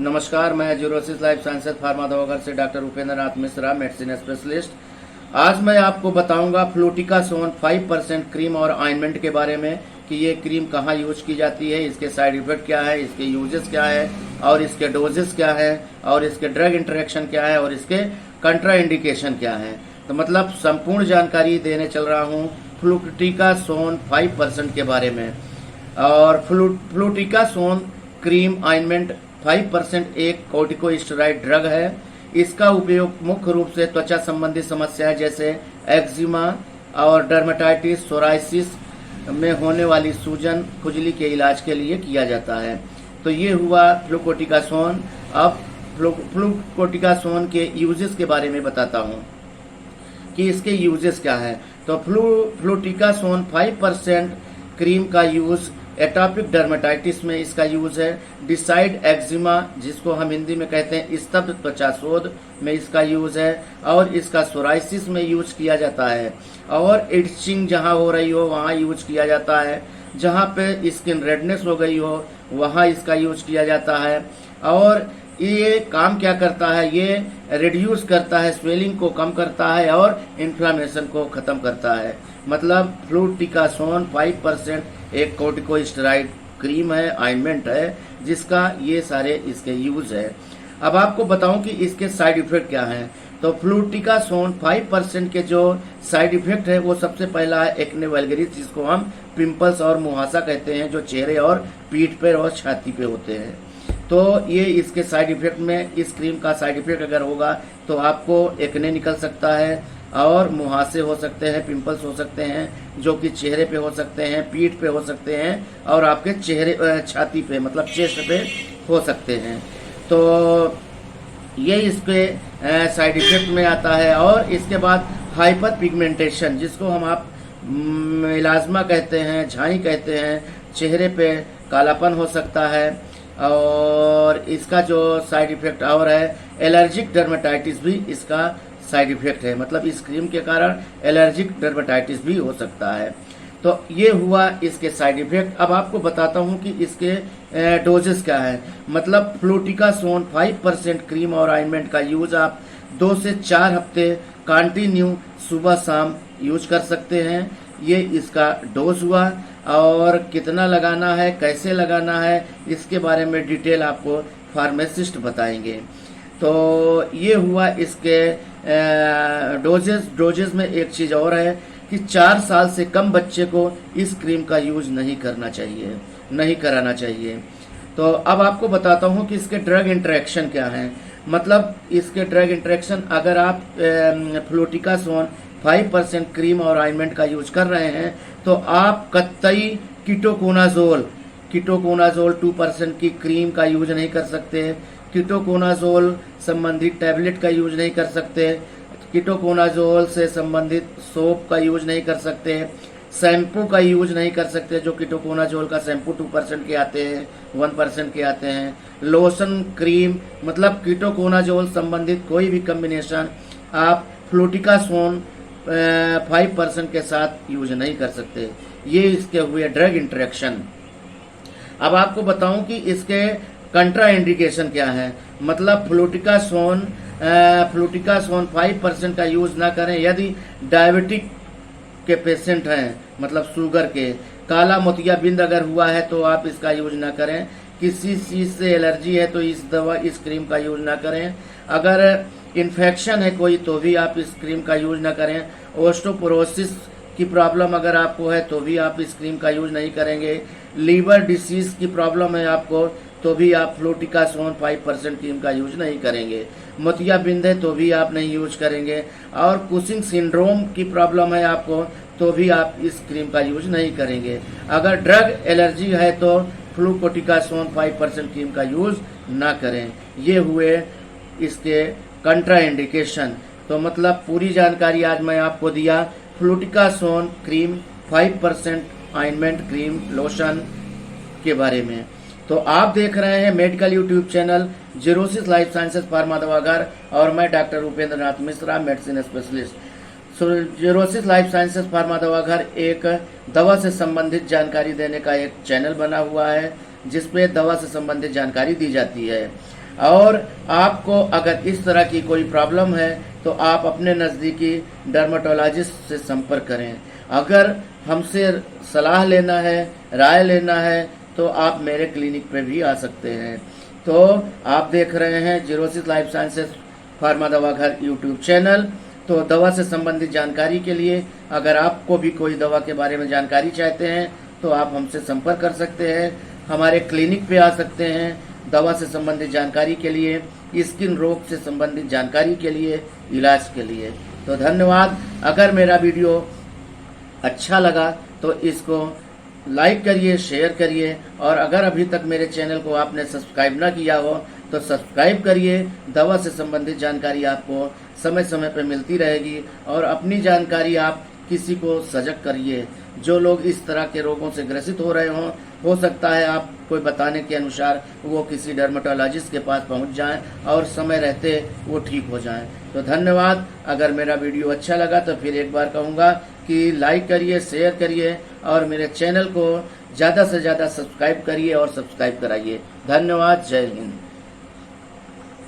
नमस्कार, मैं xerosis life sciences pharma दवाघर से doctor Upendra Nath Mishra, medicine specialist. आज मैं आपको बताऊंगा फ्लूटिकासोन 5% क्रीम और ऑइंटमेंट के बारे में कि ये क्रीम कहाँ यूज की जाती है, इसके साइड इफेक्ट क्या है, इसके यूजेस क्या है और इसके डोजेस क्या है और इसके ड्रग इंटरेक्शन क्या है और इसके कंट्रा इंडिकेशन क्या है। तो मतलब संपूर्ण जानकारी देने चल रहा हूँ फ्लूटिकासोन 5% के बारे में। और फ्लूटिकासोन क्रीम ऑइंटमेंट 5% एक कॉर्टिकोस्टेरॉइड ड्रग है। इसका उपयोग मुख्य रूप से त्वचा संबंधी समस्याएं जैसे एक्जिमा और डर्मेटाइटिस, सोराइसिस में होने वाली सूजन, खुजली के इलाज के लिए किया जाता है। तो ये हुआ फ्लूटिकासोन। अब फ्लूटिकासोन के यूजेस के बारे में बताता हूँ कि इसके यूजेस क्या है। तो फ्लूटिकासोन 5% क्रीम का यूज एटॉपिक डर्मेटाइटिस में इसका यूज है। डिसाइड एक्जिमा, जिसको हम हिंदी में कहते हैं स्तब्ध त्वचा शोध, में इसका यूज है। और इसका सोराइसिस में यूज किया जाता है। और इचिंग जहां हो रही हो वहां यूज किया जाता है। जहां पे स्किन रेडनेस हो गई हो वहां इसका यूज किया जाता है। और ये काम क्या करता है, ये रिड्यूस करता है, स्वेलिंग को कम करता है और इन्फ्लामेशन को खत्म करता है। मतलब फ्लूटिकासोन 5% एक कॉर्टिकोस्टेरॉइड क्रीम है, ऑइंटमेंट है, जिसका ये सारे इसके यूज है। अब आपको बताऊं कि इसके साइड इफेक्ट क्या हैं। तो फ्लूटिकासोन 5% के जो साइड इफेक्ट है वो सबसे पहला है एक्ने वल्गरिस, जिसको हम पिंपल्स और मुहासा कहते हैं, जो चेहरे और पीठ पर और छाती पे होते हैं। तो ये इसके साइड इफेक्ट में, इस क्रीम का साइड इफेक्ट अगर होगा तो आपको एक्ने निकल सकता है और मुहासे हो सकते हैं, पिंपल्स हो सकते हैं जो कि चेहरे पे हो सकते हैं, पीठ पे हो सकते हैं और आपके चेहरे छाती पे मतलब चेस्ट पे हो सकते हैं। तो ये इसके साइड इफेक्ट में आता है। और इसके बाद हाइपर पिगमेंटेशन, जिसको हम आप मिलाज्मा कहते हैं, झाई कहते हैं, चेहरे पे कालापन हो सकता है। और इसका जो साइड इफेक्ट और है एलर्जिक डर्मेटाइटिस भी इसका साइड इफेक्ट है। मतलब इस क्रीम के कारण एलर्जिक डर्मेटाइटिस भी हो सकता है। तो ये हुआ इसके साइड इफेक्ट। अब आपको बताता हूँ कि इसके डोजेस क्या है। मतलब फ्लूटिकासोन 5% क्रीम और ऑइंटमेंट का यूज आप 2 से 4 हफ्ते कंटिन्यू सुबह शाम यूज कर सकते हैं। ये इसका डोज हुआ। और कितना लगाना है, कैसे लगाना है, इसके बारे में डिटेल आपको फार्मासिस्ट बताएंगे। तो ये हुआ इसके डोजेस में एक चीज़ और है कि 4 साल से कम बच्चे को इस क्रीम का यूज नहीं कराना चाहिए। तो अब आपको बताता हूँ कि इसके ड्रग इंटरेक्शन क्या है। मतलब इसके ड्रग इंटरेक्शन, अगर आप फ्लूटिकासोन 5% क्रीम और ऑइंटमेंट का यूज कर रहे हैं तो आप कतई कीटोकोनाजोल 2% की क्रीम का यूज नहीं कर सकते। कीटोकोनाजोल संबंधित टैबलेट का यूज नहीं कर सकते। कीटोकोनाजोल से संबंधित सोप का यूज नहीं कर सकते। शैम्पू का यूज नहीं कर सकते, जो कीटोकोनाजोल का शैम्पू 2% के आते हैं, 1% के आते हैं। लोशन, क्रीम, मतलब कीटोकोनाजोल संबंधित कोई भी कम्बिनेशन आप फ्लूटिकासोन 5% के साथ यूज नहीं कर सकते। ये इसके हुए ड्रग इंटरेक्शन। अब आपको बताऊं कि इसके कंट्रा इंडिकेशन क्या है। मतलब फ्लूटिकासोन 5% का यूज ना करें यदि डायबिटिक के पेशेंट हैं, मतलब शुगर के। काला मोतियाबिंद अगर हुआ है तो आप इसका यूज ना करें। किसी चीज से एलर्जी है तो इस क्रीम का यूज ना करें। अगर इन्फेक्शन है कोई तो भी आप इस क्रीम का यूज ना करें। ओस्टोपोरोसिस की प्रॉब्लम अगर आपको है तो भी आप इस क्रीम का यूज नहीं करेंगे। लीवर डिसीज की प्रॉब्लम है आपको तो भी आप फ्लूटिकासोन 5% क्रीम का यूज नहीं करेंगे। मोतियाबिंद है तो भी आप नहीं यूज करेंगे। और कुशिंग सिंड्रोम की प्रॉब्लम है आपको तो भी आप इस क्रीम का यूज नहीं करेंगे। अगर ड्रग एलर्जी है तो फ्लूटिकासोन 5% क्रीम का यूज ना करें। ये हुए इसके कंट्रा इंडिकेशन। तो मतलब पूरी जानकारी आज मैं आपको दिया fluticasone cream 5% ointment cream lotion के बारे में। तो आप देख रहे हैं medical YouTube channel Zerosis life sciences pharma Dawaghar और मैं doctor Upendra Nath Mishra, medicine specialist. Zerosis life sciences pharma Dawaghar एक दवा से संबंधित जानकारी देने का एक चैनल बना हुआ है जिसपे दवा से संबंधित जानकारी दी जाती है। और आपको अगर इस तरह की कोई प्रॉब्लम है तो आप अपने नज़दीकी डर्मेटोलॉजिस्ट से संपर्क करें। अगर हमसे सलाह लेना है, राय लेना है, तो आप मेरे क्लिनिक पे भी आ सकते हैं। तो आप देख रहे हैं Zerosis life sciences pharma Dawaghar YouTube channel. तो दवा से संबंधित जानकारी के लिए अगर आपको भी कोई दवा के बारे में जानकारी चाहते हैं तो आप हमसे संपर्क कर सकते हैं, हमारे क्लिनिक पे आ सकते हैं दवा से संबंधित जानकारी के लिए, स्किन रोग से संबंधित जानकारी के लिए, इलाज के लिए। तो धन्यवाद। अगर मेरा वीडियो अच्छा लगा तो इसको लाइक करिए, शेयर करिए, और अगर अभी तक मेरे चैनल को आपने सब्सक्राइब ना किया हो तो सब्सक्राइब करिए। दवा से संबंधित जानकारी आपको समय समय पर मिलती रहेगी, और अपनी जानकारी आप किसी को सजग करिए। जो लोग इस तरह के रोगों से ग्रसित हो रहे हों, हो सकता है आप कोई बताने के अनुसार वो किसी डर्मेटोलॉजिस्ट के पास पहुंच जाएं और समय रहते वो ठीक हो जाएं। तो धन्यवाद। अगर मेरा वीडियो अच्छा लगा तो फिर एक बार कहूँगा कि लाइक करिए, शेयर करिए, और मेरे चैनल को ज़्यादा से ज़्यादा सब्सक्राइब करिए और सब्सक्राइब कराइए। धन्यवाद। जय हिंद।